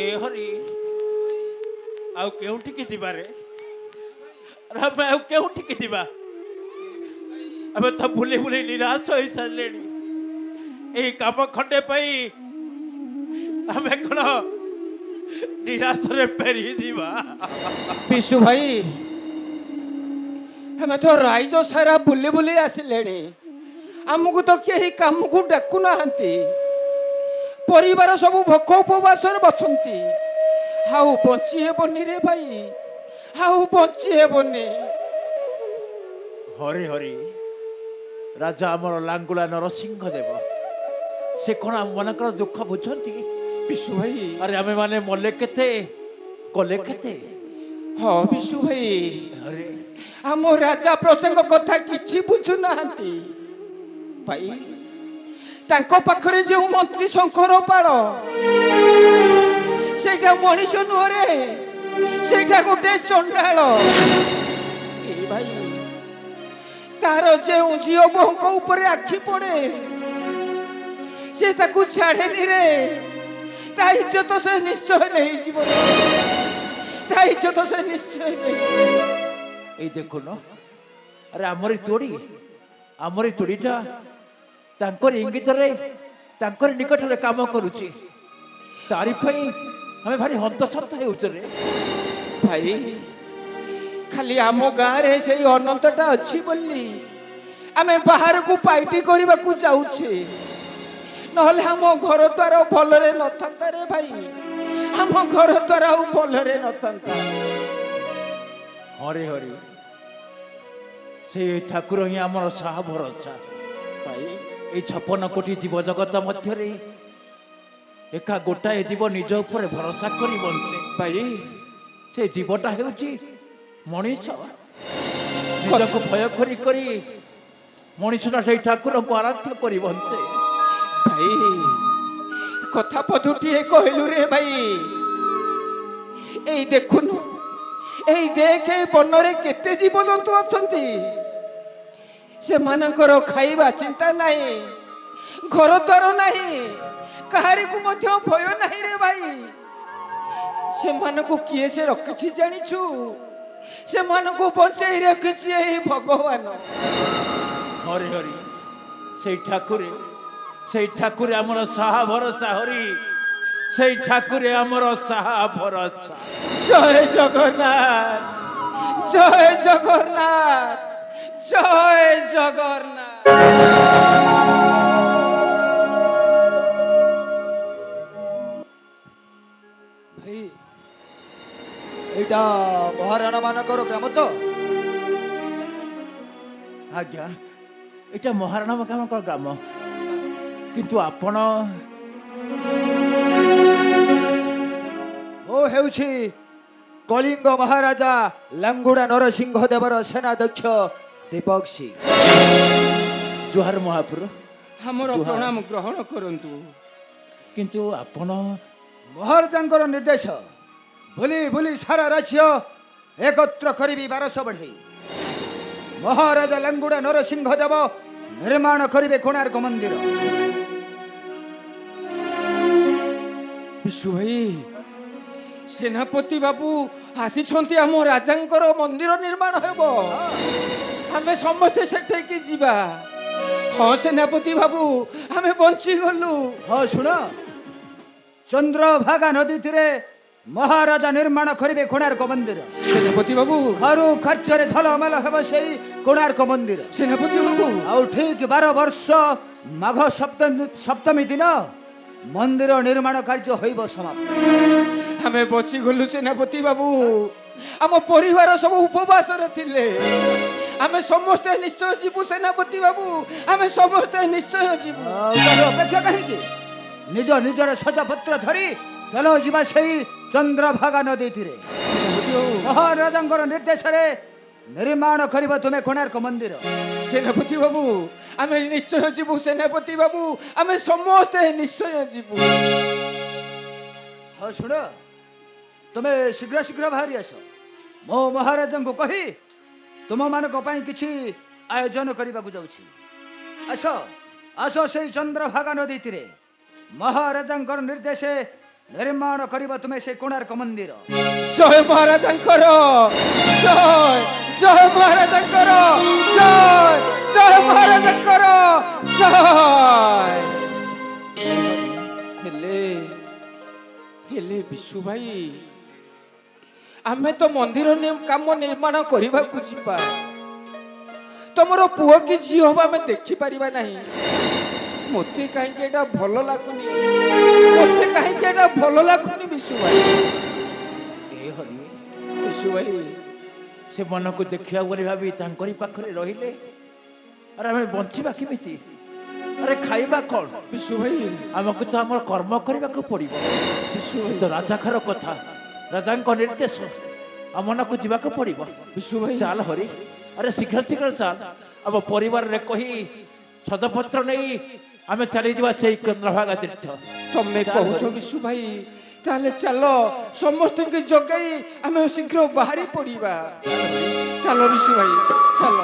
ए हरि आउ केउठिकी जिबारे राम आउ केउठिकी जिबा आमे तो बुली बुली निराश होई सारलेनी ए काम खंडे पई आमे कोन निराश रे पेरी दिबा विशु भाई हमें तो राइजो सारा बुली बुली आसिले आमको तो कहीं काम को डाकु ना परिवार सब भोक उपवास बचंती हाउ बंची हेबनी रे भाई हाउ बंची हेबनी हरि हरि राजा आमर लांगुला नरसिंह देव से कौन आम मनकर दुख बुझती विशु भाई अरे आमे माने मले केते कले केते हाँ विशु भाई अरे आम राजा प्रसंग कथा किछि बुझु नाहंती भाई तांको पाखरे जो मंत्री शंकर पाड़ सेटा मनीष नुहरे सेटा गोटे चंडाल ए भाई तार जे झियो बोहक ऊपर आखि पड़े से ताकू छाड़ेनी रे ता इज्जत से निश्चय नहीं जीवन ता इज्जत से निश्चय नहीं ए देखो न अरे आमरी तोड़ीटा तांकर इंगित रे तांकर निकट रे काम करूची तारी पई हमें भारी हंतसंत हेउछ रे भाई खाली आम गाँव रे से अनंतटा अच्छी बोली आमे बाहर को पाइटी करने को जाऊे नहले आम घर द्वार भलरे न था रे भाई आम घर द्वार भलरे न था हरे हरि से ठाकुर ही आमर साहा भरोसा भाई ये 56 कोटी जीव जगत मध्य एका गोटाए जीव निज उपर भरोसा करी बंचे भाई से जीवटा हेउची मनीष निजक भय करी मनीषटा से ठाकुर को आराध्य करी बंचे भाई कथा पदुटी कहलु रे भाई एई देखुनु एई देख बनरे केते जीव जंतु अछंती से मानकर खाइबा चिंता नहीं घर द्वार नहीं कहारी को मध्य भय नहीं रे भाई से मानको किए से रखिछि जानिछु से मानको बंचै रखिछि एई भगवान हरि हरि से ठाकुर आमर साहा भरोसा हरि से ठाकुर आमर साहा भरोसा जय जगन्नाथ जय जगन्नाथ जय जगन्नाथ भाई एटा महाराणा मानकर ग्राम तो आज्ञा एटा महाराणा मानकर ग्राम किंतु आपण मो हेउछि कलिंग महाराजा लांगुड़ा नरसिंह देवर सेनाध्यक्ष दीपक सिंह जुहार महापुर हमर प्रणाम ग्रहण करंतु किंतु आपण महाराजांकर निर्देश बुली बुली सारा राज्य एकत्र करी 1200 बढ़ई महाराजा लांगुड़ा नरसिंह देव निर्माण करिवे कोणार्क मंदिर विशु भाई सेनापति बाबू आसी आम राजांकर मंदिर निर्माण हेब आमे समस्ते सेठे की जीवा हाँ सेनापति बाबू आमे बंची गलु हाँ शुण चंद्रभागा नदी तीरे महाराजा निर्माण करिवे कोणार्क मंदिर सेनापति बाबू हरु खर्चरे धलमल हेब सेई कोणार्क मंदिर सेनापति बाबू आउ ठीक 12 वर्ष माघ सप्तमी दिन मंदिर निर्माण कार्य होइब समाप्त आमे बची गलु सेनापति बाबू आम परिवार सब उपवास थिले आमे समस्ते निश्चय जीवु सेनापति बाबू आमे समस्ते निश्चय जीवु अपेक्षा कहीं निज निजर सजापत्र धरी चलो जीवा सेई चंद्रभागा नदी तीरे महाराजांकर निर्देश रे निर्माण करिब तुमे कोणार्क मंदिर सेनापति बाबू आमे निश्चय जीवु सेनापति बाबू आमे समस्ते निश्चय जीवु हाँ शुण तुमे शीघ्र शीघ्र बाहरी आस मो महाराजा को कही तुम मानक पई किछि आयोजन करबा को जाउछि आस आस से चंद्रभागा नदी तीरे महाराजांकर निर्देश ନିର୍ମାଣ କରିବ ତୁମେ ସେ କୋଣାର୍କ ମନ୍ଦିର। ଜୟ ମହାରାଜାଙ୍କର, ଜୟ ଜୟ ମହାରାଜାଙ୍କର, ଜୟ ଜୟ ମହାରାଜାଙ୍କର, ଜୟ। ହେଲେ ହେଲେ ବିଶୁ ଭାଇ, ଆମେ ତ ମନ୍ଦିର କାମ ନିର୍ମାଣ କରିବାକୁ ଯିବା, ତମର ପୁଅ କି ଝିଅ ହବ ଆମେ ଦେଖିପାରିବା ନାହିଁ। ମତେ କାହିଁକି ଏଇଟା ଭଲ ଲାଗୁନି, ମତେ କାହିଁକି ଏଇଟା ଭଲ ଲାଗୁନି ବିଶୁ ଭାଇ। ଏ ହରି, ବିଶୁ ଭାଇ, ସେ ମନକୁ ଦେଖିବା ବୋଲି ଭାବି ତାଙ୍କରି ପାଖରେ ରହିଲେ, ଆରେ ଆମେ ବଞ୍ଚିବା କେମିତି? ଆରେ ଖାଇବା କ'ଣ? ବିଶୁ ଭାଇ, ଆମକୁ ତ ଆମର କର୍ମ କରିବାକୁ ପଡ଼ିବ। ବିଶୁ ଭାଇ, ତ ରାଜାଙ୍କର କଥା, ରାଜାଙ୍କ ନିର୍ଦ୍ଦେଶ, ଆମମାନଙ୍କୁ ଯିବାକୁ ପଡ଼ିବ। ବିଶୁ ଭାଇ, ଚାଲ ହରି, ଆରେ ଶୀଘ୍ର ଶୀଘ୍ର ଚାଲ। ଆମ ପରିବାରରେ କହି ସଦପତ୍ର ନେଇ ଆମେ ଚାଲିଯିବା ସେଇ ଚନ୍ଦ୍ରଭାଗା ତୀର୍ଥ। ତମେ ଚାଲ କହୁଛ ହରି। ବିଶୁ ଭାଇ, ତାହେଲେ ଚାଲ ସମସ୍ତଙ୍କୁ ଜଗାଇ ଆମେ ଶୀଘ୍ର ବାହାରି ପଡ଼ିବା। ଚାଲ ବିଶୁ ଭାଇ, ଚାଲ।